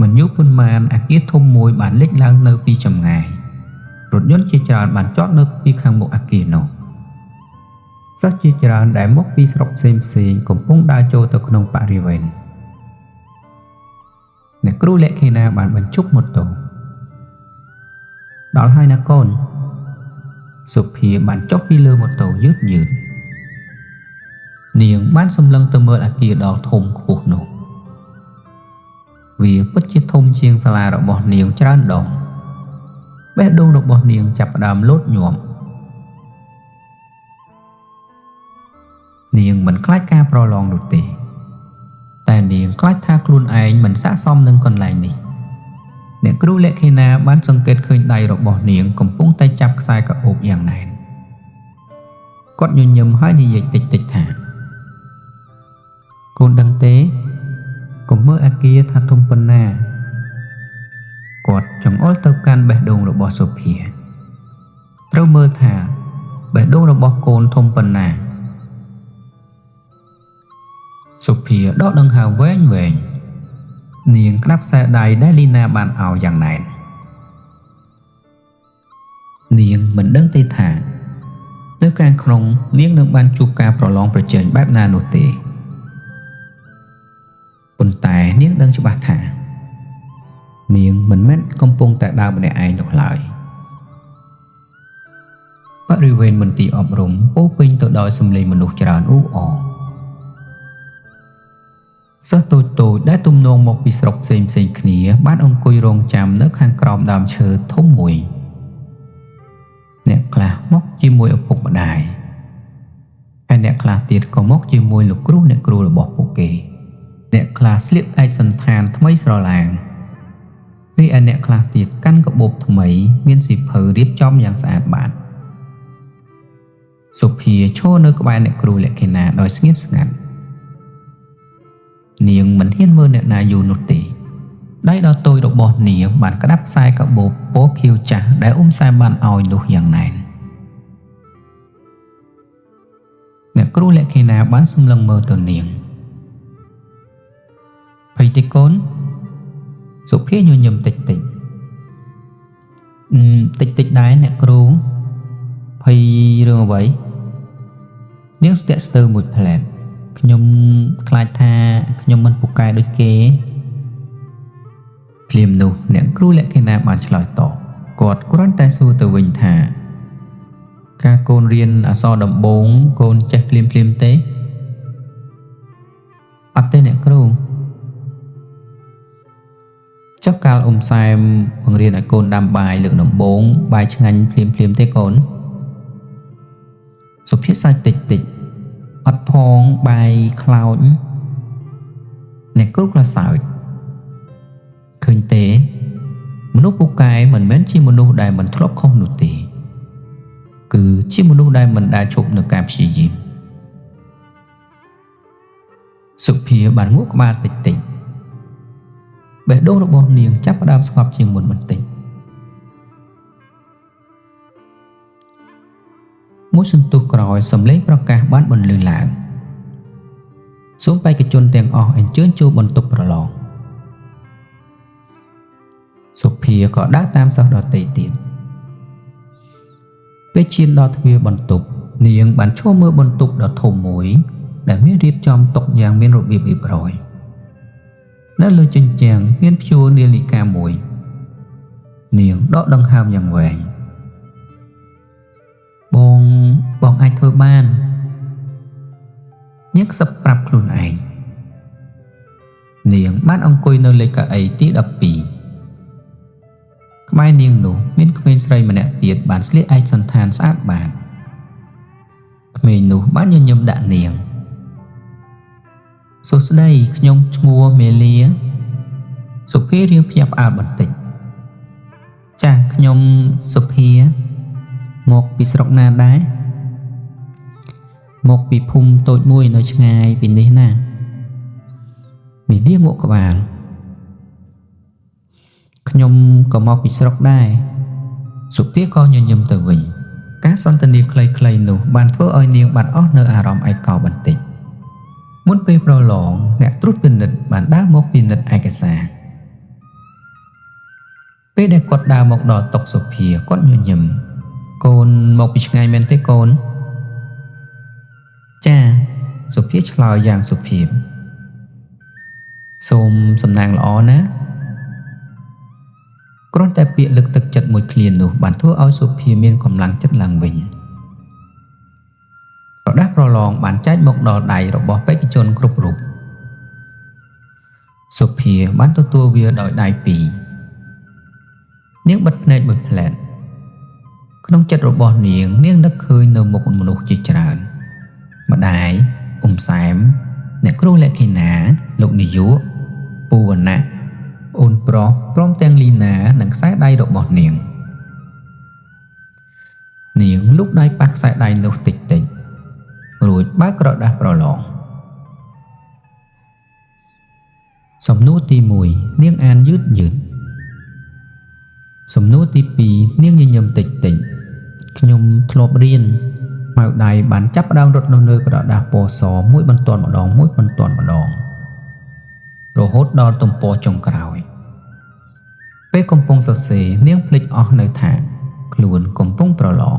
មិនយូរប៉ុន្មានអគារធំមួយបានលេចឡើងនៅពីចម្ងាយរថយន្តជាច្រើនបានចតនៅពីខាងមុខអគារនោះសិស្សជាច្រើនដែលមកពីស្រុកផ្សេងកំពុងដើរចូលទៅក្នុងបរិវេណអ្នកគ្រូលក្ខិណាបានបញ្ជប់ម៉ូតូដល់ហើយណាកូនសុភាបានចុះពីលើម៉ូតូយឺតនាងបានសម្លឹងទៅមើលអគារដ៏ធំខ្ពស់នោះវាពិតជាធំជាងសាលារបស់នាងច្រើនដងបេះដូងរបស់នាងចាប់ផ្ដើមលោតញាំនាងមិនខ្លាចការប្រឡងនោះទេតែនាងខ្លាចថាខ្លួនឯងមិនស័ក្តិសមនឹងកន្លែងនេះអ្នកគ្រូលក្ខិណាបានសង្កេតឃើញដៃរបស់នាងកំពុងតែចាប់ខ្សែកអូបយ៉ាងណែនគាត់ញញឹមហើយនិយាយតិចថាកូនដឹងទេកុំមើលអគារថាធំប៉ុណ្ណាគាត់ចង្អុលទៅកាន់បេះដូងរបស់សុភាត្រូវមើលថាបេះដូងរបស់កូនធំប៉ុណ្ណាសុភាដកដង្ហើមវែងនាងក្តាប់ខ្សែដៃដែលលីណាបានឲ្យយ៉ាងណែននាងមិនដឹងទេថានៅខាងក្នុងនាងនឹងបានជួបការប្រឡងប្រជែងបែបណានោះទេប៉ុន្តែនាងដឹងច្បាស់ថានាងមិនមែនកំពុងតែដើរម្នាក់ឯងនោះឡើយបរិវេណមន្ទីរអប់រំពោពេញទៅដោយសម្លេងមនុស្សច្រើនអ៊ូអរសិស្សតូចដែលទំនងមកពីស្រុកផ្សេងគ្នាបានអង្គុយរងចាំនៅខាងក្រោមដើមឈើធំមួយអ្នកខ្លះមកជាមួយឪពុកម្ដាយហើយអ្នកខ្លះទៀតក៏មកជាមួយលោកគ្រូអ្នកគ្រូរបស់ពួកគេអ្នកខ្លះស្លៀកឯកសណ្ឋានថ្មីស្រឡាងរីឯអ្នកខ្លះទៀតកាន់កាបូបថ្មីមានសៀវភៅរៀបចំយ៉ាងស្អាតបាតសុភាឈរនៅក្បែរអ្នកគ្រូលក្ខិណាដោយស្ងៀមស្ងាត់នាងមិនហ៊ានមើលអ្នកណាយូរនោះទេដៃដ៏តូចរបស់នាងបានក្តាប់ខ្សែកាបូបពណ៌ខៀវចាស់ដែលសែមបានឲ្យនោះយ៉ាងណែនអ្នកគ្រូលក្ខិណាបានសម្លឹងមើលទៅនាងភ័យទេកូនសុភាញញឹមតិចដែរអ្នកគ្រូភ័យរឿងអ្វីនាងស្ទាក់ស្ទើរមួយផ្លែតខ្ញុំខ្លាចថាខ្ញុំមិនពូកែដូចគេភ្លាមនោះអ្នកគ្រូលក្ខិណាបានឆ្លើយតបគាត់គ្រាន់តែសួរទៅវិញថាការកូនរៀនអក្សរដំបូងកូនចេះភ្លាមទេអត់ទេអ្នកគ្រូចុះកាលសែមបង្រៀនឲ្យកូនដាំបាយលើកដំបូងបាយឆ្ងាញ់ភ្លាមទេកូនសុភាសាច់តិចអត់ផងបាយខ្លោចអ្នកគ្រូក៏សើចឃើញទេមនុស្សពូកែមិនមែនជាមនុស្សដែលមិនធ្លាប់ខុសនោះទេគឺជាមនុស្សដែលមិនដែលឈប់នឹងការព្យាយាមសុភាបានងក់ក្បាលតិចបេះដូងរបស់នាងចាប់ផ្ដើមស្ងប់ជាងមុនបន្តិចមួយសន្ទុះក្រោយសំឡេងប្រកាសបានបន្លឺឡើងសូមបេក្ខជនទាំងអស់អញ្ជើញចូលបន្ទប់ប្រឡងសុភាក៏ដើរតាមសិស្សដទៃទៀតពេលឈានដល់ទ្វារបន្ទប់នាងបានឈរមើលបន្ទប់ដ៏ធំមួយ ដែលមានរៀបចំតុយ៉ាងមានរបៀបរៀបរយនៅលើជញ្ជាំងមានព្យួរនាឡិកាមួយនាងដកដង្ហើមយ៉ាងវែងបងអាចធ្វើបាននាងខ្សឹបប្រាប់ខ្លួនឯងនាងបានអង្គុយនៅលេខកៅអីទី12ក្បែរនាងនោះមានក្មេងស្រីម្នាក់ទៀតបានស្លៀកឯកសន្តានស្អាតបាតក្មេងនោះបានញញឹមដាក់នាងសួស្តីខ្ញុំឈ្មោះមេលាសុភារៀងភ្ញាក់ផ្អើលបន្តិចចាស់ខ្ញុំសុភាមកពីស្រុកណាដែរមកពីភូមិតូចមួយនៅឆ្ងាយពីនេះណាមេលាងក់ក្បាលខ្ញុំក៏មកពីស្រុកដែរសុភាក៏ញញឹមទៅវិញការសន្ទនាខ្លីៗនោះបានធ្វើឲ្យនាងបាត់អស់នៅអារម្មណ៍ឯកោបន្តិចមុនពេលប្រឡងអ្នកត្រួតពិនិត្យបានដើរមកពិនិត្យឯកសារពេលដែលគាត់ដើរមកដល់តុសុភាគាត់ញញឹមកូនមកពីឆ្ងាយមែនទេកូនចាសុភាឆ្លើយយ៉ាងសុភាពសូមសំណាងល្អណាគ្រាន់តែពាក្យលើកទឹកចិត្តមួយឃ្លានោះបានធ្វើឲ្យសុភាមានកម្លាំងចិត្តឡើងវិញក្រដាស់ប្រឡងបានចែកមកដល់ដៃរបស់បេក្ខជនគ្រប់រូបសុភាបានទទួលវាដោយដៃពីរនាងបិទភ្នែកមួយផ្លែតក្នុងចិត្តរបស់នាងនឹកឃើញនៅមុខមនុស្សជាច្រើនម្ដាយអ៊ុំសែមអ្នកគ្រូលក្ខិណាលោកនាយកពូវណ្ណៈអូនប្រុសព្រមទាំងលីណានិងខ្សែដៃរបស់នាងលូកដៃប៉ះខ្សែដៃនោះតិចរួចបើកក្រដាស់ប្រឡងសំណួរទី1នាងអានយឺតសំណួរទី2នាងញញឹមតិចខ្ញុំធ្លាប់រៀនម៉ៅដៃបានចាប់ផ្ដើមរត់នៅលើក្រដាស់ពណ៌សមួយបន្ទាន់ម្ដងរហូតដល់ទំព័រចុងក្រោយពេលកំពុងសរសេរនាងភ្លេចអស់នៅថាខ្លួនកំពុងប្រឡង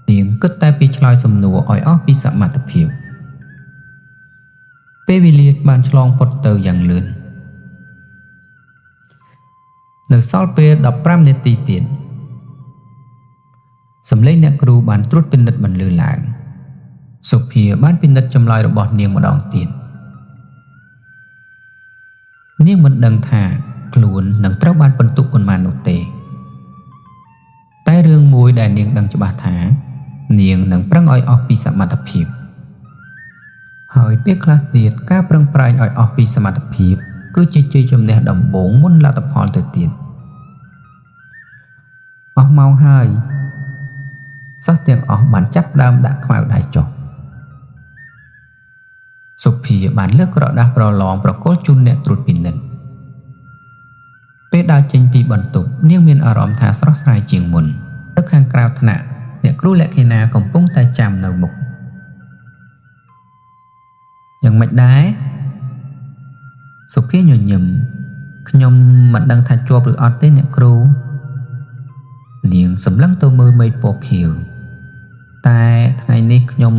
នាងគិតតែពីឆ្លើយសំណួរឲ្យអស់ពីសមត្ថភាពពេលវេលាបានឆ្លងផុតទៅយ៉ាងលឿននៅសល់ពេល15នាទីទៀតសំឡេងអ្នកគ្រូបានត្រួតពិនិត្យបន្លឺឡើងសុភាបានពិនិត្យចម្លើយរបស់នាងម្ដងទៀតនាងមិនដឹងថាខ្លួននឹងត្រូវបានបន្ទុកប៉ុន្មាននោះទេតែរឿងមួយដែលនាងដឹងច្បាស់ថានាងនឹងប្រឹងឲ្យអស់ពីសមត្ថភាពហើយពេលខ្លះទៀតការប្រឹងប្រែងឲ្យអស់ពីសមត្ថភាពគឺជាជ័យជំនះដំបូងមុនលទ្ធផលទៅទៀតអស់ម៉ោងហើយសិស្សទាំងអស់បានចាប់ផ្ដើមដាក់ខ្មៅដៃចុះសុភាបានលើកក្រដាស់ប្រឡងប្រគល់ជូនអ្នកត្រួតពិនិត្យពេលដើរចេញពីបន្ទប់នាងមានអារម្មណ៍ថាស្រស់ស្រាយជាងមុននៅខាងក្រៅថ្នាក់អ្នកគ្រូលក្ខិណាកំពុងតែចាំនៅមុខយ៉ាងម៉េចដែរសុភាញញឹមខ្ញុំមិនដឹងថាជាប់ឬអត់ទេអ្នកគ្រូនាងសម្លឹងទៅមើលមេឃពណ៌ខៀវតែថ្ងៃនេះខ្ញុំ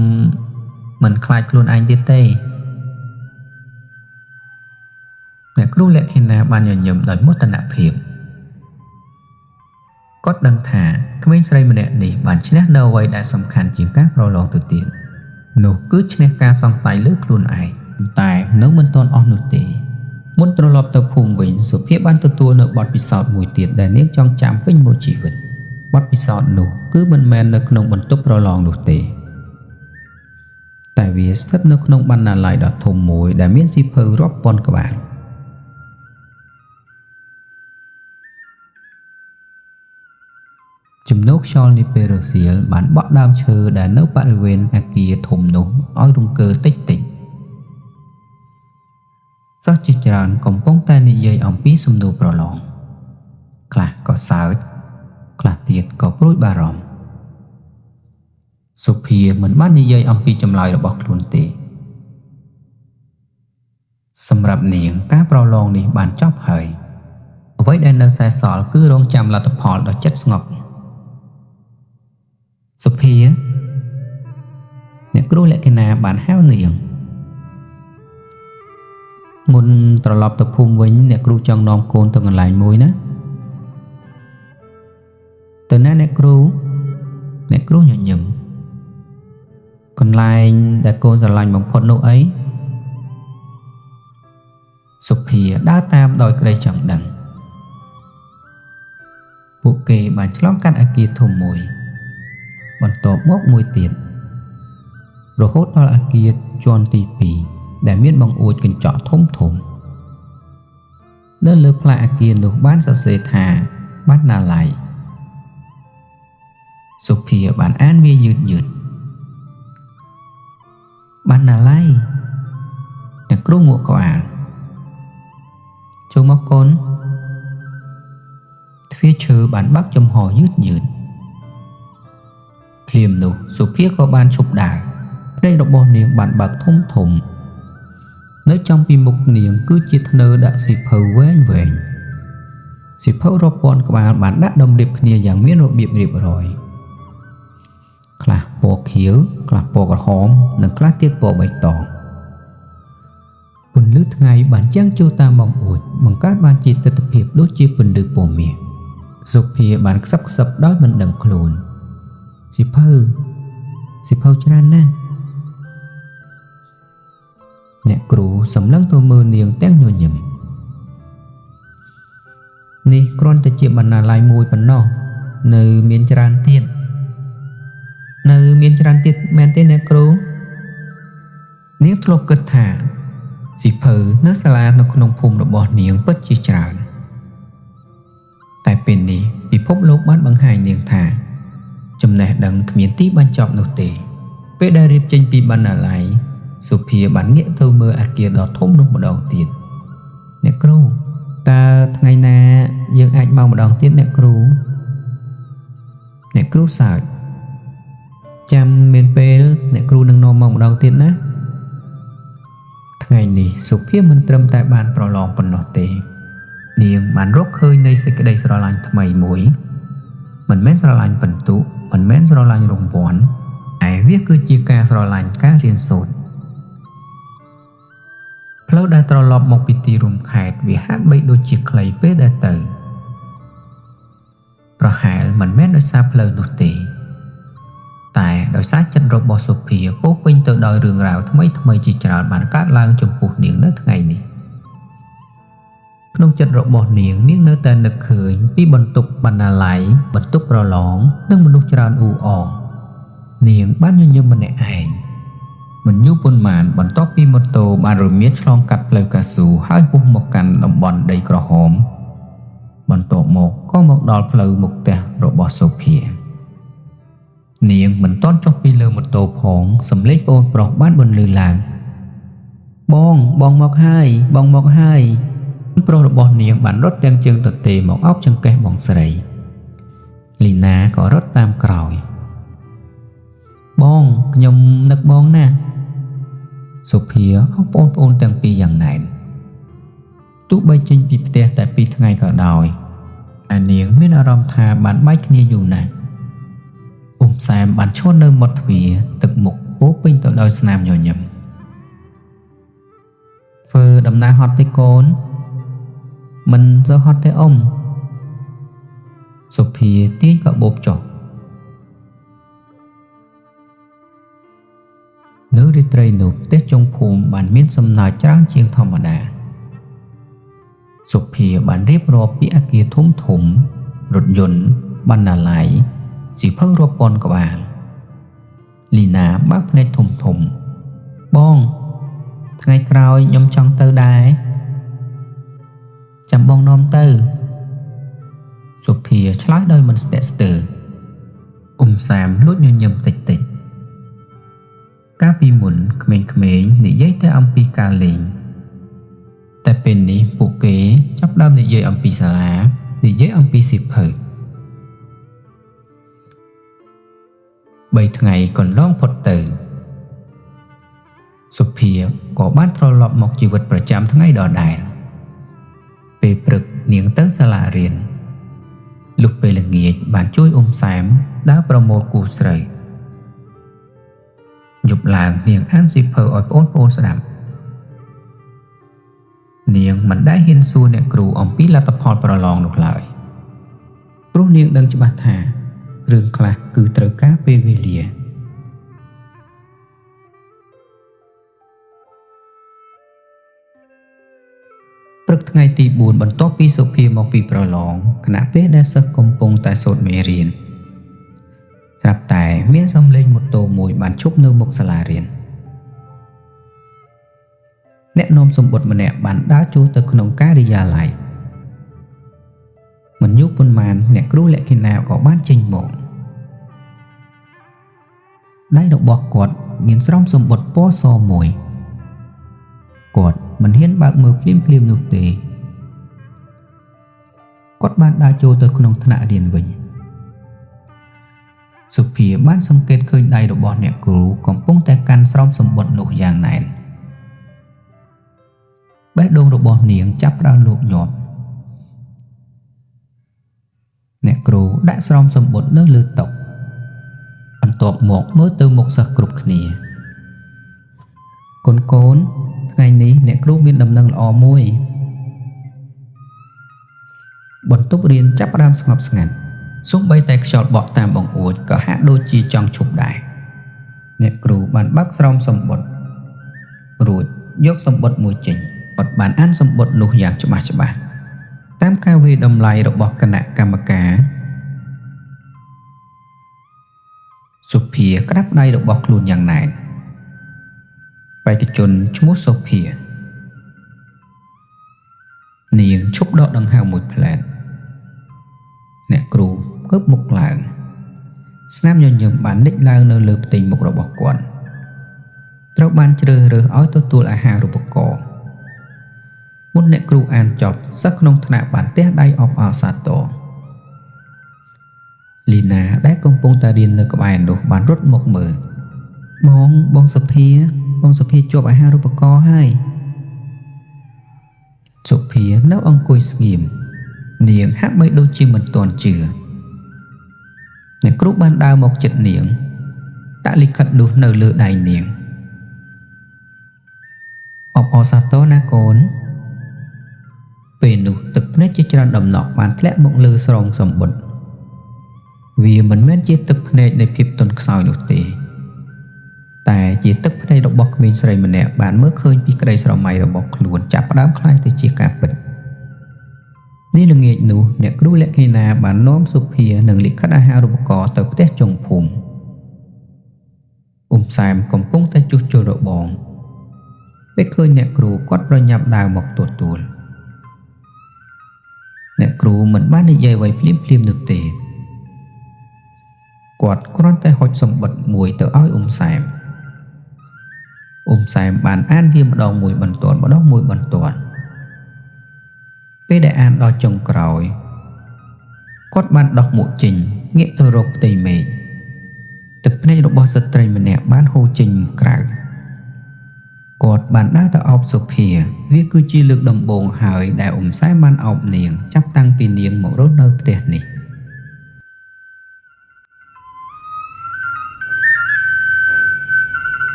មិនខ្លាចខ្លួនឯងទៀតទេអ្នកគ្រូលក្ខិណាបានញញឹមដោយមោទនភាពគាត់ដឹងថាក្មេងស្រីម្នាក់នេះបានឈ្នះនៅអ្វីដែលសំខាន់ជាងការប្រឡងទៅទៀតនោះគឺឈ្នះការសង្ស័យលើខ្លួនឯងតែនៅមិនទាន់អស់នោះទេមុនត្រឡប់ទៅភូមិវិញសុភាបានទទួលនៅបទពិសោធន៍មួយទៀតដែលនាងចងចាំពេញមួយជីវិតបទពិសោធន៍នោះគឺមិនមែននៅក្នុងបន្ទប់ប្រឡងនោះទេតែវាស្ថិតនៅក្នុងបណ្ណាល័យដ៏ធំមួយដែលមានសៀវភៅរាប់ពាន់ក្បាលចំណោខ្យល់នាពេលរសៀលបានបក់ដើមឈើដែលនៅបរិវេណអគារធំនោះឲ្យរង្គើតិចសិស្សជាច្រើនកំពុងតែនិយាយអំពីសំណួរប្រឡងខ្លះក៏សើចខ្លះទៀតក៏ព្រួយបារម្ភសុភាមិនបាននិយាយអំពីចម្លើយរបស់ខ្លួនទេសម្រាប់នាងការប្រឡងនេះបានចប់ហើយអ្វីដែលនៅសេសសល់គឺរងចាំលទ្ធផលដោយចិត្តស្ងប់សុភា អ្នកគ្រូលក្ខណៈបានហៅនាងមុនត្រឡប់ទៅភូមិវិញអ្នកគ្រូចង់នាំកូនទៅកន្លែងមួយណាទៅណាអ្នកគ្រូញញឹមកន្លែងដែលកូនស្រឡាញ់បំផុតនោះអីសុភាដើរតាមដោយក្តីចង់ដឹងពួកគេបានឆ្លងកាត់អគារធំមួយបន្ទាប់មកមួយទៀតរហូតដល់អគារជាន់ទី2ដែលមានបង្អួចកញ្ចក់ធំនៅលើផ្លាកអគារនោះបានសរសេរថាបណ្ណាល័យសុភាបានអានវាយឺតបណ្ណាល័យអ្នកគ្រូងក់ក្បាលចូលមកកូនទ្វារឈើបានបើកចំហយឺតភ្លាមនោះសុភាក៏បានឈប់ដើរភ្នែករបស់នាងបានបើកធំនៅចំពីមុខនាងគឺជាធ្នើដាក់សៀវភៅវែងសៀវភៅរាប់ពាន់ក្បាលបានដាក់តម្រៀបគ្នាយ៉ាងមានរបៀបរៀបរយខ្លះពណ៌ខៀវខ្លះពណ៌ក្រហមនិងខ្លះទៀតពណ៌បៃតងពន្លឺថ្ងៃបានចាំងចូលតាមបង្អួចបង្កើតបានជាទិដ្ឋភាពដូចជាពន្លឺពណ៌មាសសុភាបានខ្សឹបដោយមិនដឹងខ្លួនសៀវភៅច្រើនណាស់អ្នកគ្រូសម្លឹងទៅមើលនាងទាំងញញឹមនេះគ្រាន់តែជាបណ្ណាល័យមួយប៉ុណ្ណោះនៅមានច្រើនទៀតមែនទេអ្នកគ្រូនាងធ្លាប់គិតថាសៀវភៅនៅសាលានៅក្នុងភូមិរបស់នាងពិតជាច្រើនតែពេលនេះពិភពលោកបានបង្ហាញនាងថាចំណេះដឹងគ្មានទីបញ្ចប់នោះទេពេលដែលរៀបចេញពីបណ្ណាល័យសុភាបានងាកទៅមើលអគារដ៏ធំនោះម្ដងទៀតអ្នកគ្រូតើថ្ងៃណាយើងអាចមកម្ដងទៀតអ្នកគ្រូសើចចាំមានពេលអ្នកគ្រូនឹងនាំមកម្ដងទៀតណាថ្ងៃនេះសុភាមិនត្រឹមតែបានប្រឡងប៉ុណ្ណោះទេនាងបានរកឃើញនៃសេចក្តីស្រឡាញ់ថ្មីមួយមិនមែនស្រឡាញ់ពិន្ទុមិនមែនស្រឡាញ់រង្វាន់តែវាគឺជាការស្រឡាញ់ការរៀនសូត្រផ្លូវដែលត្រឡប់មកពីទីរួមខេត្តវាហាក់បីដូចជាខ្លីពេលដែលទៅប្រហែលមិនមែនដោយសារផ្លូវនោះទេតែដោយសារចិត្តរបស់សុភាពោរពេញទៅដោយរឿងរ៉ាវថ្មីជាច្រើនបានកើតឡើងចំពោះនាងនៅថ្ងៃនេះក្នុងចិត្តរបស់នាងនៅតែនឹកឃើញពីបន្ទប់បណ្ណាល័យបន្ទប់ប្រឡងនិងមនុស្សច្រើនអ៊ូអរនាងបានញញឹមម្នាក់ឯងមិនយូរប៉ុន្មានបន្ទាប់ពីម៉ូតូបានរមៀតឆ្លងកាត់ផ្លូវកៅស៊ូហើយហួសមកកាន់តំបន់ដីក្រហមបន្ទាប់មកក៏មកដល់ផ្លូវមុខផ្ទះរបស់សុភានាងមិនទាន់ចុះពីលើម៉ូតូផងសំឡេងប្អូនប្រុសបានបន្លឺឡើងបងមកហើយប្រុសរបស់នាងបានរត់ទាំងជើងទទេមកអោបចង្កេះបងស្រីលីណាក៏រត់តាមក្រោយបងខ្ញុំនឹកបងណាស់សុភាអោបប្អូនទាំងពីរយ៉ាងណែនទោះបីចេញពីផ្ទះតែ2ថ្ងៃក៏ដោយតែនាងមានអារម្មណ៍ថាបានបែកគ្នាយូរណាស់សែមបានឈរនៅមាត់ទ្វារទឹកមុខពោរពេញទៅដោយស្នាមញញឹមធ្វើដំណើរហត់ទេកូនមិនសូវហត់ទេអ៊ំសុភាទាញកាបូបចុះនៅរាត្រីនោះផ្ទះចុងភូមិបានមានសំណើចច្រើនជាងធម្មតាសុភាបានរៀបរាប់ពីអគារធំរថយន្តបណ្ណាល័យសៀវភៅរាប់ពាន់ក្បាលលីណាបើកភ្នែកធំបងថ្ងៃក្រោយខ្ញុំចង់ទៅដែរចាំបងនាំទៅសុភាឆ្លើយដោយមិនស្ទាក់ស្ទើរសាមលួចញញឹមតិចកាលពីមុនក្មេងៗនិយាយតែអំពីការលេងតែពេលនេះពួកគេចាប់ផ្ដើមនិយាយអំពីសាលានិយាយអំពីសៀវភៅ3ថ្ងៃកន្លងផុតទៅសុភាក៏បានត្រឡប់មកជីវិតប្រចាំថ្ងៃដដែលពេលព្រឹកនាងទៅសាលារៀនលុះពេលល្ងាចបានជួយសែមដើរប្រមូលគូស្រូវ យប់ឡើងនាងអានស៊ីភើឲ្យប្អូនស្ដាប់នាងមិនដែលហ៊ានសួរអ្នកគ្រូអំពីលទ្ធផលប្រឡងនោះឡើយព្រោះនាងដឹងច្បាស់ថារឿងខ្លះគឺត្រូវការពេលវេលាព្រឹកថ្ងៃទី4បន្ទាប់ពីសុភាមកពីប្រឡងខណៈពេលដែលសិស្សកំពុងតែសូត្រមេរៀនស្រាប់តែមានសំឡេងម៉ូតូមួយបានឈប់នៅមុខសាលារៀនអ្នកនាំសម្បុត្រម្នាក់បានដើរចូលទៅក្នុងការិយាល័យមិនយូរប៉ុន្មានអ្នកគ្រូលក្ខិណាក៏បានចេញមកដៃរបស់គាត់មានស្រោមសម្បុត្រពណ៌សមួយគាត់មិនហ៊ានបើកមើលភ្លាមនោះទេគាត់បានដើរចូលទៅក្នុងថ្នាក់រៀនវិញសុភាបានសង្កេតឃើញដៃរបស់អ្នកគ្រូកំពុងតែកាន់ស្រោមសម្បុត្រនោះយ៉ាងណែនបេះដូងរបស់នាងចាប់ផ្ដើមលោតញាប់អ្នកគ្រូដាក់ស្រោមសម្បុត្រនៅលើតុបន្ទាប់មកមើលទៅមុខសិស្សគ្រប់គ្នាកូនថ្ងៃនេះអ្នកគ្រូមានដំណឹងល្អមួយបន្ទប់រៀនចាប់ផ្ដើមស្ងប់ស្ងាត់សូម្បីតែខ្យល់បក់តាមបង្អួចក៏ហាក់ដូចជាចង់ឈប់ដែរអ្នកគ្រូបានបើកស្រោមសម្បុត្ររួចយកសម្បុត្រមួយចេញគាត់បានអានសម្បុត្រនោះយ៉ាងច្បាស់តាមការវាយតម្លៃរបស់គណៈកម្មការសុភាក្តាប់ដៃរបស់ខ្លួនយ៉ាងណែនបេក្ខជនឈ្មោះសុភានាងឈប់ដកដង្ហើមមួយផ្លែតអ្នកគ្រូងើបមុខឡើងស្នាមញញឹមបានលេចឡើងនៅលើផ្ទៃមុខរបស់គាត់ត្រូវបានជ្រើសរើសឲ្យទទួលអាហារូបករណ៍មុនអ្នកគ្រូអានចប់សិស្សក្នុងថ្នាក់បានទះដៃអបអរសាទរលីណាដែលកំពុងតែរៀននៅក្បែរនោះបានរត់មកមើលបងសុភាជាប់អាហារូបករណ៍ហើយសុភានៅអង្គុយស្ងៀមនាងហាក់បីដូចជាមិនទាន់ជឿអ្នកគ្រូបានដើរមកជិតនាងដាក់លិខិតនោះនៅលើដៃនាងអបអរសាទរណាកូនពេលនោះទឹកភ្នែកជាច្រើនដំណក់បានធ្លាក់មកលើស្រោមសម្បុត្រវាមិនមែនជាទឹកភ្នែកនៃភាពទន់ខ្សោយនោះទេតែជាទឹកភ្នែករបស់ក្មេងស្រីម្នាក់បានមើលឃើញពីក្តីស្រមៃរបស់ខ្លួនចាប់ផ្ដើមคล้ายទៅជាការពិតនេះល្ងាចនោះអ្នកគ្រូលក្ខិណាបាននាំសុភានិងលិខិតអាហារូបករណ៍ទៅផ្ទះចុងភូមិសែមកំពុងតែជួសជុលរបងពេលឃើញអ្នកគ្រូគាត់ប្រញាប់ដើរមកទទួលអ្នកគ្រូមិនបាននិយាយអ្វីភ្លាមនោះទេគាត់គ្រាន់តែហុចសម្បុត្រមួយទៅឲ្យសែមបានអានវាម្ដងមួយបន្ទាន់ពេលដែលអានដល់ចុងក្រោយគាត់បានដោះមុខចេញងាកទៅរកផ្ទៃមេឃទឹកភ្នែករបស់ស្ត្រីម្នាក់បានហូរចេញក្រៅគាត់បានដើរទៅអោបសុភាវាគឺជាលើកដំបូងហើយដែលសែមបានអោបនាងចាប់តាំងពីនាងមករស់នៅផ្ទះនេះ